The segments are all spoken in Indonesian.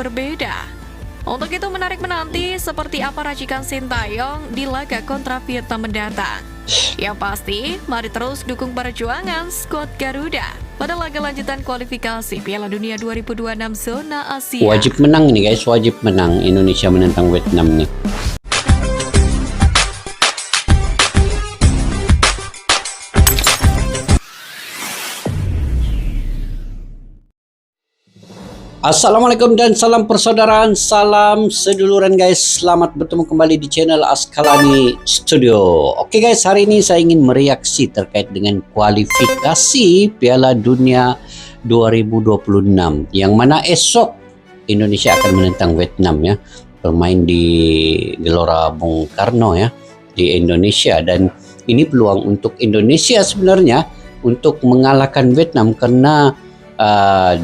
berbeda. Untuk itu menarik menanti seperti apa racikan Sintayong di laga kontra Vietnam mendatang. Yang pasti, mari terus dukung perjuangan skuad Garuda pada laga lanjutan kualifikasi Piala Dunia 2026 zona Asia. Wajib menang nih guys, wajib menang Indonesia menentang Vietnam nih. Assalamualaikum dan salam persaudaraan, salam seduluran guys. Selamat bertemu kembali di channel Askalani Studio. Oke guys, hari ini saya ingin mereaksi terkait dengan kualifikasi Piala Dunia 2026 yang mana esok Indonesia akan menentang Vietnam ya. Bermain di Gelora Bung Karno ya, di Indonesia, dan ini peluang untuk Indonesia sebenarnya untuk mengalahkan Vietnam karena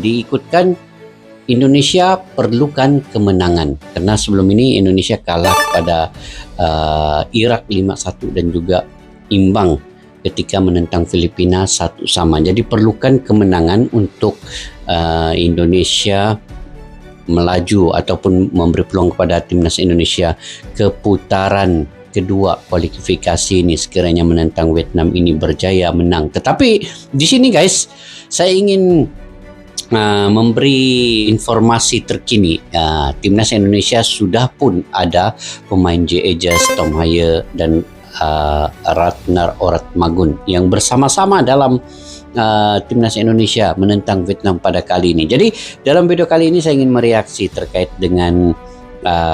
diikutkan Indonesia perlukan kemenangan karena sebelum ini Indonesia kalah pada Irak 5-1 dan juga imbang ketika menentang Filipina 1-1. Jadi perlukan kemenangan untuk Indonesia melaju ataupun memberi peluang kepada timnas Indonesia ke putaran kedua kualifikasi ini sekiranya menentang Vietnam ini berjaya menang. Tetapi di sini guys, saya ingin memberi informasi terkini. Timnas Indonesia sudah pun ada pemain J. Ejas, Tom Haye dan Ratnar Oratmagun yang bersama-sama dalam timnas Indonesia menentang Vietnam pada kali ini. Jadi dalam video kali ini saya ingin mereaksi terkait dengan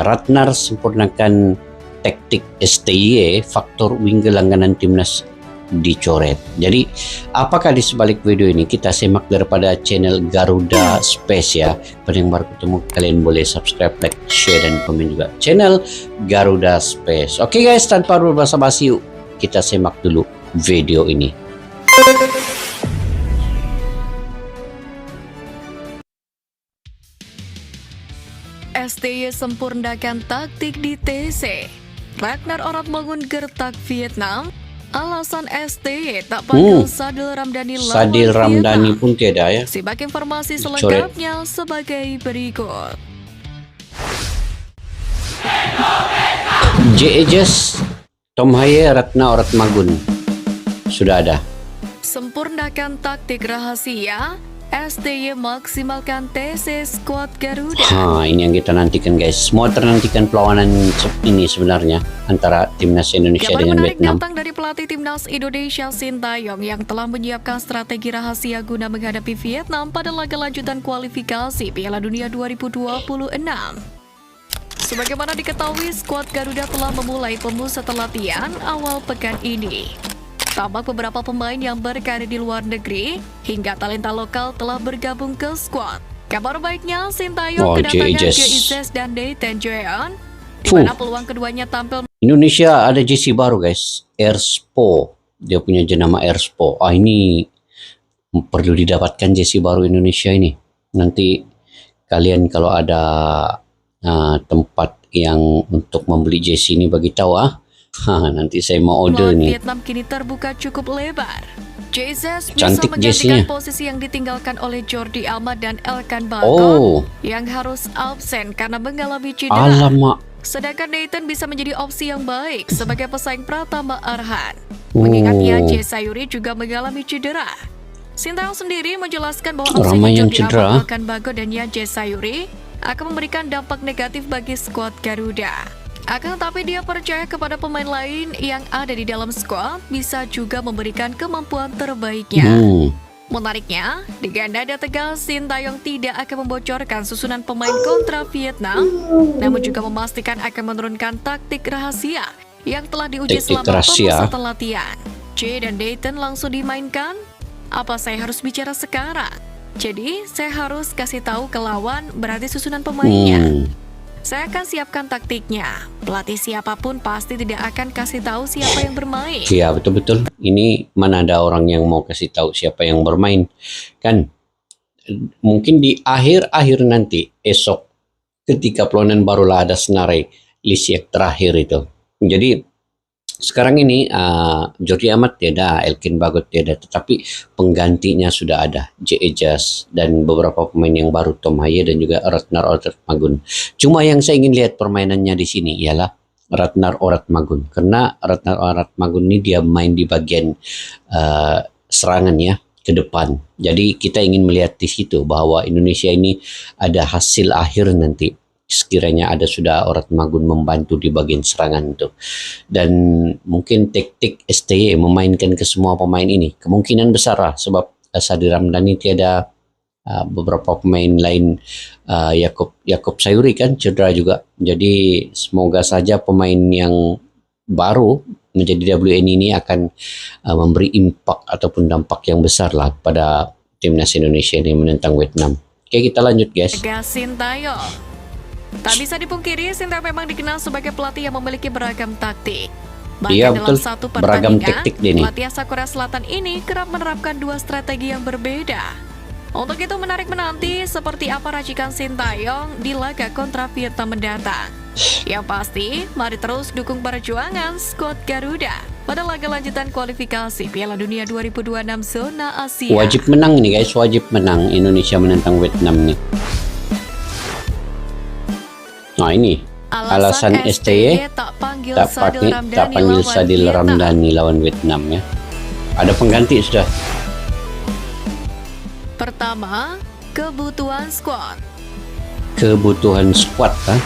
Ratnar sempurnakan taktik STY, faktor wingger langganan timnas dicoret. Jadi apakah di sebalik video ini, kita simak daripada channel Garuda Space ya. Pada yang baru ketemu, kalian boleh subscribe, like, share, dan komen juga channel Garuda Space. Oke guys, tanpa berbasa-basi, yuk kita simak dulu video ini. STY sempurnakan taktik di TC. Ratnar Oratmagun gertak Vietnam. Alasan STY tak panggil Sadil Ramdhani lawan Sadil Ramdhani Vietnam pun tiada ya. Simak informasi selengkapnya sebagai berikut. J. Ejas, Tom Haye, Ratnar Oratmagun sudah ada. Sempurnakan taktik rahasia, STY maksimalkan TC skuad Garuda. Ini yang kita nantikan guys. Semua ternantikan perlawanan ini sebenarnya antara timnas Indonesia Kabar dengan menarik Vietnam. datang dari pelatih timnas Indonesia Sintayong yang telah menyiapkan strategi rahasia guna menghadapi Vietnam pada laga lanjutan kualifikasi Piala Dunia 2026. Sebagaimana diketahui, skuad Garuda telah memulai pemusatan latihan awal pekan ini. Tampak beberapa pemain yang berkarir di luar negeri hingga talenta lokal telah bergabung ke skuad. Kabar baiknya, Sintayong kedatangan J. dan Nathan Jeon, di mana peluang keduanya tampil. Indonesia ada JC baru guys, Erspo. Dia punya jenama Erspo. Ini perlu didapatkan JC baru Indonesia ini. Nanti kalian kalau ada tempat yang untuk membeli JC ini bagi tahu nanti saya mau order nih. Vietnam kini terbuka cukup lebar. Jesus Cantik bisa menggantikan Jesse-nya. posisi yang ditinggalkan oleh Jordi Alba dan Elkan Bagot yang harus absen karena mengalami cedera. Alamak. Sedangkan Nathan bisa menjadi opsi yang baik sebagai pesaing Pratama Arhan. Mengingatnya J. Sayuri juga mengalami cedera. Sintayong sendiri menjelaskan bahwa opsi Jordi Alba, Elkan Bagot, dan J. Sayuri akan memberikan dampak negatif bagi skuad Garuda. Akan tetapi dia percaya kepada pemain lain yang ada di dalam skuad bisa juga memberikan kemampuan terbaiknya. Menariknya, di ganda ada tegas Sintayong tidak akan membocorkan susunan pemain kontra Vietnam, namun juga memastikan akan menurunkan taktik rahasia yang telah diuji selama pemusatan latihan. J dan Nathan langsung dimainkan. Apa saya harus bicara sekarang? Jadi, saya harus kasih tahu ke lawan berarti susunan pemainnya. Saya akan siapkan taktiknya. Pelatih siapapun pasti tidak akan kasih tahu siapa yang bermain. Iya, betul-betul. Ini mana ada orang yang mau kasih tahu siapa yang bermain. Kan mungkin di akhir-akhir nanti, esok ketika perlawanan barulah ada senarai list yang terakhir itu. Jadi Sekarang ini Jordi Amat tiada, Elkin Bagot tiada, tetapi penggantinya sudah ada, J.A. Jas dan beberapa pemain yang baru, Tom Haye dan juga Ratnar Oratmagun. Cuma yang saya ingin lihat permainannya di sini ialah Ratnar Oratmagun, karena Ratnar Oratmagun ini dia main di bagian serangan ya, ke depan. Jadi kita ingin melihat di situ bahwa Indonesia ini ada hasil akhir nanti sekiranya ada sudah Oratmagun membantu di bagian serangan itu. Dan mungkin taktik STY memainkan ke semua pemain ini kemungkinan besar lah, sebab Sadil Ramdhani tiada, beberapa pemain lain, Yaakob Sayuri kan cedera juga. Jadi semoga saja pemain yang baru menjadi WNI ini akan memberi impak ataupun dampak yang besar lah pada timnas Indonesia ini menentang Vietnam. Oke, kita lanjut guys. Sintayong. Tak bisa dipungkiri, Sintayong memang dikenal sebagai pelatih yang memiliki beragam taktik. Bahkan Iya, dalam betul. satu Beragam pertandingan, taktik dia nih. pelatih asal Korea Selatan ini kerap menerapkan dua strategi yang berbeda. Untuk itu menarik menanti seperti apa racikan Sintayong di laga kontra Vietnam mendatang. Yang pasti, mari terus dukung perjuangan skuad Garuda pada laga lanjutan kualifikasi Piala Dunia 2026 zona Asia. Wajib menang ini guys, wajib menang Indonesia menentang Vietnam nih. Nah ini alasan STY tak panggil tak panggil Sadil Ramdhani lawan Vietnam ya. Ada pengganti sudah. Pertama, kebutuhan skuad. Kebutuhan squad kan?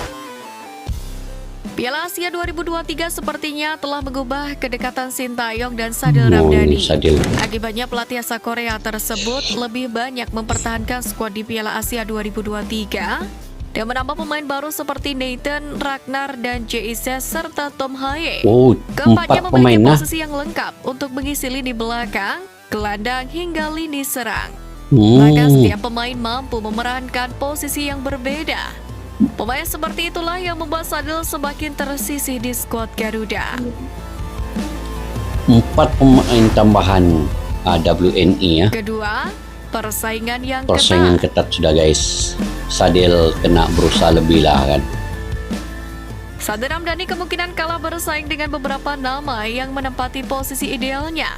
Piala Asia 2023 sepertinya telah mengubah kedekatan Sintayong dan Sadil Oh, Ramdhani. ini Sadil. Akibatnya pelatih asal Korea tersebut lebih banyak mempertahankan skuad di Piala Asia 2023 dan menambah pemain baru seperti Nathan, Ragnar, dan J.I. serta Tom Haye. Oh, Keempatnya 4 pemain memiliki nah. posisi yang lengkap untuk mengisi lini belakang, gelandang, hingga lini serang. Maka setiap pemain mampu memerankan posisi yang berbeda. Pemain seperti itulah yang membuat Sadil semakin tersisih di skuad Garuda. 4 pemain tambahan WNI ya. Kedua, persaingan yang Persaingan ketat. ketat sudah guys. Sadil kena berusaha lebih lah kan. Sadil Ramdhani kemungkinan kalah bersaing dengan beberapa nama yang menempati posisi idealnya.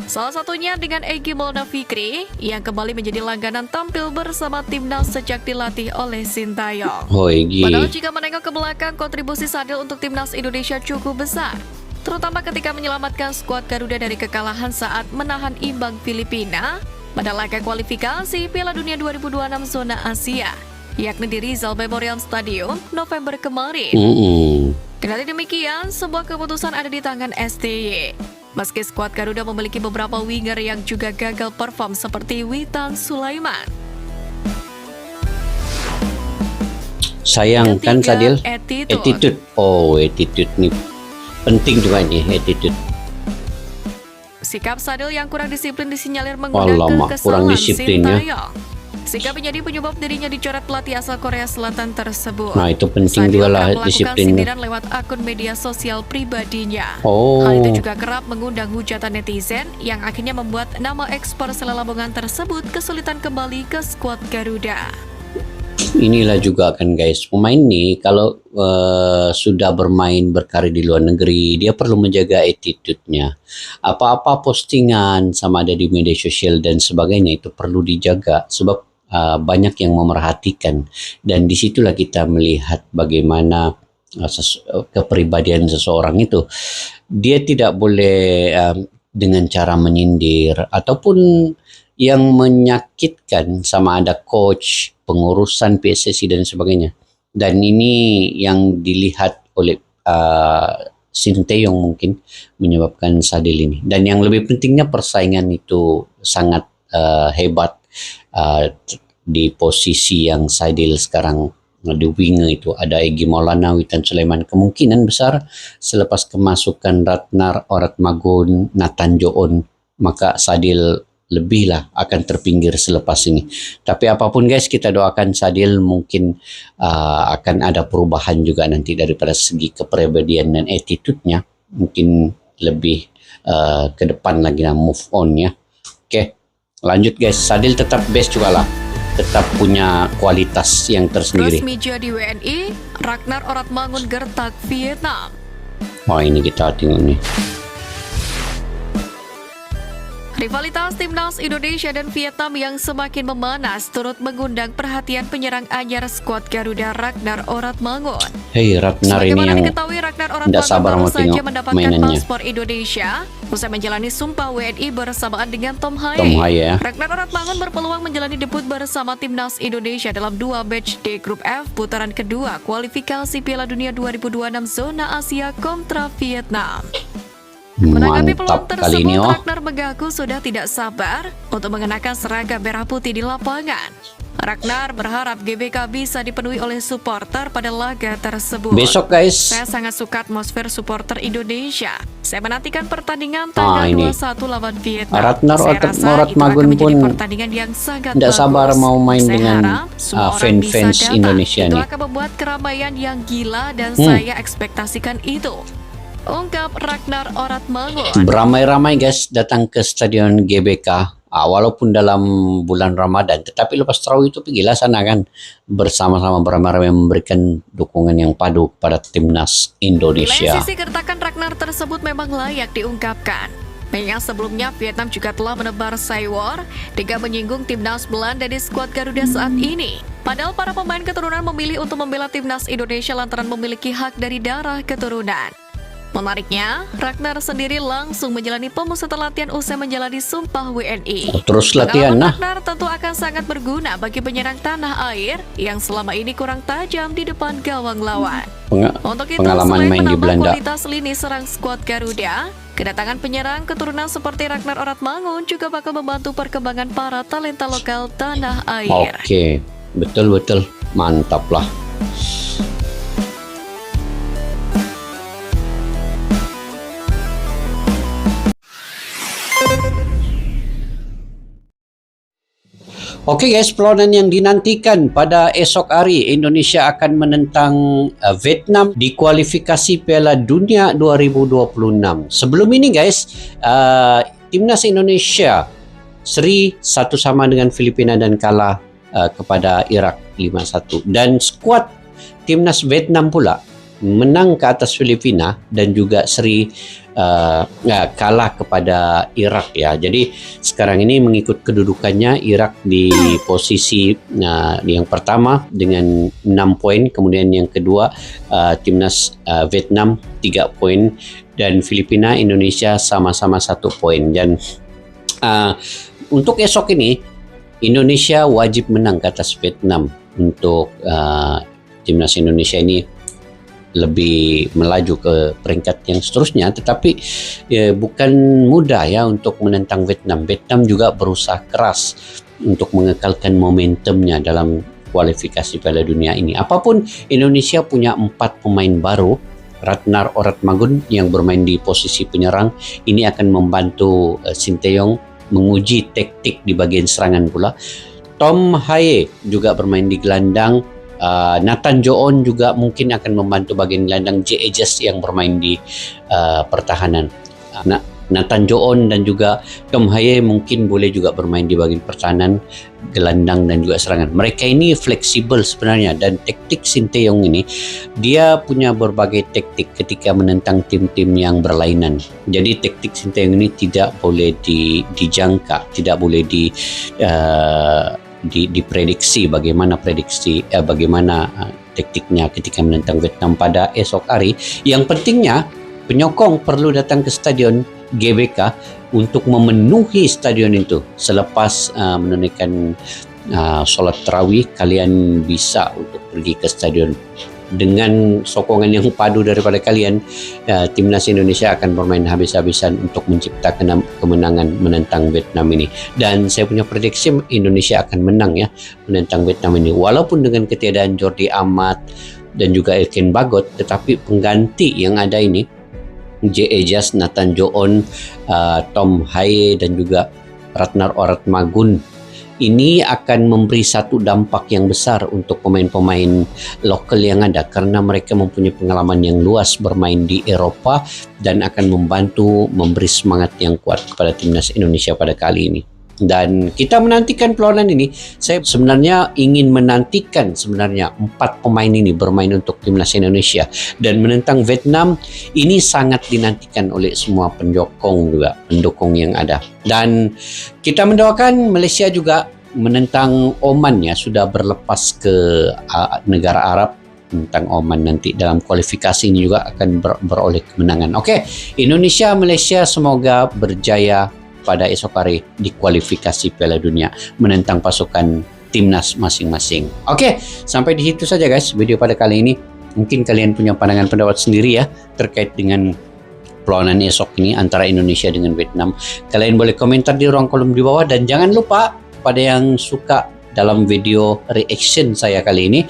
Salah satunya dengan Egy Maulana Fikri yang kembali menjadi langganan tampil bersama timnas sejak dilatih oleh Sintayong. Oh Egy. Padahal jika menengok ke belakang, kontribusi Sadil untuk timnas Indonesia cukup besar, terutama ketika menyelamatkan skuad Garuda dari kekalahan saat menahan imbang Filipina pada laga kualifikasi Piala Dunia 2026 zona Asia, yakni di Rizal Memorial Stadium November kemarin. Kendati demikian, sebuah keputusan ada di tangan STY. Meski skuad Garuda memiliki beberapa winger yang juga gagal perform seperti Witan Sulaiman. Sayang kan Ketiga, Sadil. attitude. Oh, attitude nih penting juga nih, attitude. Sikap Sadil yang kurang disiplin disinyalir mengundang Alamak, kurang kekesalan disiplin ya. Sintayong. Sikap menjadi penyebab dirinya dicoret pelatih asal Korea Selatan tersebut. Nah, itu penting Sadil juga lah kerap melakukan disiplinnya. sindiran lewat akun media sosial pribadinya. Oh. Hal itu juga kerap mengundang hujatan netizen yang akhirnya membuat nama ekspor Selelabongan tersebut kesulitan kembali ke skuad Garuda. Inilah juga kan guys, pemain nih kalau sudah bermain berkarir di luar negeri, dia perlu menjaga attitude-nya. Apa-apa postingan sama ada di media sosial dan sebagainya itu perlu dijaga, sebab banyak yang memerhatikan, dan disitulah kita melihat bagaimana kepribadian seseorang itu. Dia tidak boleh dengan cara menyindir ataupun yang menyakitkan sama ada coach, pengurusan PSSI dan sebagainya. Dan ini yang dilihat oleh Sintayong mungkin menyebabkan Sadil ini. Dan yang lebih pentingnya persaingan itu sangat hebat di posisi yang Sadil sekarang di winger itu. Ada Egy Maulana, Witan Sulaiman. Kemungkinan besar selepas kemasukan Ratnar Oratmagun, Nathan Joon, maka Sadil lebihlah akan terpinggir selepas ini. Tapi apapun guys, kita doakan Sadil mungkin akan ada perubahan juga nanti daripada segi kepribadian dan attitude-nya. Mungkin lebih ke depan lagi move on ya. Oke, lanjut guys. Sadil tetap best juga lah. Tetap punya kualitas yang tersendiri. Resmi jadi WNI, Ragnar Oratmangun gertak Vietnam. Wah, ini kita tengok nih. Rivalitas timnas Indonesia dan Vietnam yang semakin memanas turut mengundang perhatian penyerang anyar skuad Garuda Ragnar Oratmangun. Hei, Ragnar ini Sebagaimana yang diketahui, Ragnar tidak Oratmangun sabar baru mau saja tengok mendapatkan mainannya. paspor Indonesia usai menjalani Sumpah WNI bersamaan dengan Tom Haye. Tom Haye ya. Ragnar Oratmangun berpeluang menjalani debut bersama timnas Indonesia dalam 2 match di Grup F putaran kedua kualifikasi Piala Dunia 2026 zona Asia kontra Vietnam. Menanggapi peluang Mantap kali ini, tersebut, Ragnar mengaku sudah tidak sabar untuk mengenakan seragam merah putih di lapangan. Ragnar berharap GBK bisa dipenuhi oleh supporter pada laga tersebut. Besok guys. Saya sangat suka atmosfer supporter Indonesia. Saya menantikan pertandingan tanggal ini 21 lawan Vietnam. Ragnar Saya rasa itu Oratmangun akan menjadi pun pertandingan yang sangat tidak bagus. sabar mau main Saya dengan harap semua orang bisa fans datang. Indonesia Itu nih. akan membuat keramaian yang gila dan saya ekspektasikan itu. Ungkap Ragnar Oratmangun. Beramai-ramai guys datang ke stadion GBK. Walaupun dalam bulan Ramadan, tetapi lepas tarawih itu pergilah sana kan, bersama-sama beramai-ramai memberikan dukungan yang padu kepada timnas Di lain Indonesia. sisi, gertakan Ragnar tersebut memang layak diungkapkan. Mengingat sebelumnya Vietnam juga telah menebar saywar dengan menyinggung timnas Belanda di skuad Garuda saat ini. Padahal para pemain keturunan memilih untuk membela timnas Indonesia lantaran memiliki hak dari darah keturunan. Menariknya, Ragnar sendiri langsung menjalani pemusatan latihan usai menjalani Sumpah WNI. Terus latihan Pengalaman nah. Ragnar tentu akan sangat berguna bagi penyerang tanah air yang selama ini kurang tajam di depan gawang lawan. Untuk itu, Pengalaman selain main di menambah Belanda. kualitas lini serang skuad Garuda, kedatangan penyerang keturunan seperti Ragnar Oratmangun juga bakal membantu perkembangan para talenta lokal tanah air. Oke, betul-betul mantap lah. Oke guys, perlawanan yang dinantikan pada esok hari, Indonesia akan menentang Vietnam di kualifikasi Piala Dunia 2026. Sebelum ini guys, timnas Indonesia seri 1-1 dengan Filipina dan kalah kepada Irak 5-1. Dan skuad timnas Vietnam pula menang ke atas Filipina dan juga seri kalah kepada Irak ya. Jadi sekarang ini mengikut kedudukannya, Irak di posisi yang pertama dengan 6 poin, kemudian yang kedua timnas Vietnam 3 poin, dan Filipina Indonesia sama-sama 1 poin. Dan untuk esok ini Indonesia wajib menang ke atas Vietnam untuk timnas Indonesia ini lebih melaju ke peringkat yang seterusnya. Tetapi bukan mudah ya untuk menentang Vietnam. Vietnam juga berusaha keras untuk mengekalkan momentumnya dalam kualifikasi Piala Dunia ini. Apapun, Indonesia punya 4 pemain baru. Ragnar Oratmangun yang bermain di posisi penyerang ini akan membantu Sinteyong menguji taktik di bagian serangan pula. Tom Haye juga bermain di gelandang. Nathan Joon juga mungkin akan membantu bagian gelandang. J. Ejas yang bermain di pertahanan. Nathan Joon dan juga Tom Haye mungkin boleh juga bermain di bagian pertahanan, gelandang dan juga serangan. Mereka ini fleksibel sebenarnya, dan taktik Sinteyong ini dia punya berbagai taktik ketika menentang tim-tim yang berlainan. Jadi taktik Sinteyong ini tidak boleh dijangka, tidak boleh diprediksi bagaimana taktiknya ketika menentang Vietnam pada esok hari. Yang pentingnya penyokong perlu datang ke stadion GBK untuk memenuhi stadion itu. Selepas menunaikan solat tarawih, kalian bisa untuk pergi ke stadion. Dengan sokongan yang padu daripada kalian, timnas Indonesia akan bermain habis-habisan untuk menciptakan kemenangan menentang Vietnam ini. Dan saya punya prediksi Indonesia akan menang ya menentang Vietnam ini, walaupun dengan ketiadaan Jordi Amat dan juga Elkin Bagot, tetapi pengganti yang ada ini J. Ejas, Nathan Joon, Tom Haye dan juga Ragnar Oratmangun ini akan memberi satu dampak yang besar untuk pemain-pemain lokal yang ada, karena mereka mempunyai pengalaman yang luas bermain di Eropa dan akan membantu memberi semangat yang kuat kepada timnas Indonesia pada kali ini. Dan kita menantikan perlawanan ini. Saya sebenarnya ingin menantikan sebenarnya 4 pemain ini bermain untuk timnas Indonesia dan menentang Vietnam. Ini sangat dinantikan oleh semua pendukung yang ada. Dan kita mendoakan Malaysia juga menentang Oman ya, sudah berlepas ke negara Arab. Tentang Oman nanti dalam kualifikasi ini juga akan beroleh kemenangan. Oke, Indonesia Malaysia semoga berjaya pada esok hari di kualifikasi Piala Dunia menentang pasukan timnas masing-masing. Oke, sampai di situ saja guys video pada kali ini. Mungkin kalian punya pandangan pendapat sendiri ya terkait dengan perlawanan esok ini antara Indonesia dengan Vietnam. Kalian boleh komentar di ruang kolom di bawah, dan jangan lupa pada yang suka dalam video reaction saya kali ini,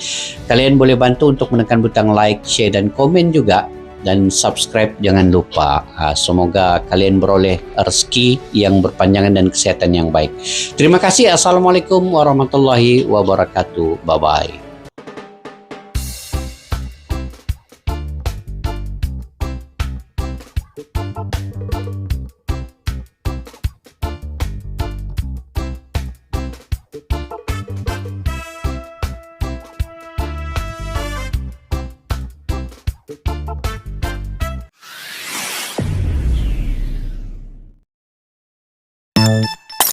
kalian boleh bantu untuk menekan butang like, share, dan komen juga. Dan subscribe jangan lupa. Semoga kalian beroleh rezeki yang berpanjangan dan kesehatan yang baik. Terima kasih. Assalamualaikum warahmatullahi wabarakatuh. Bye-bye.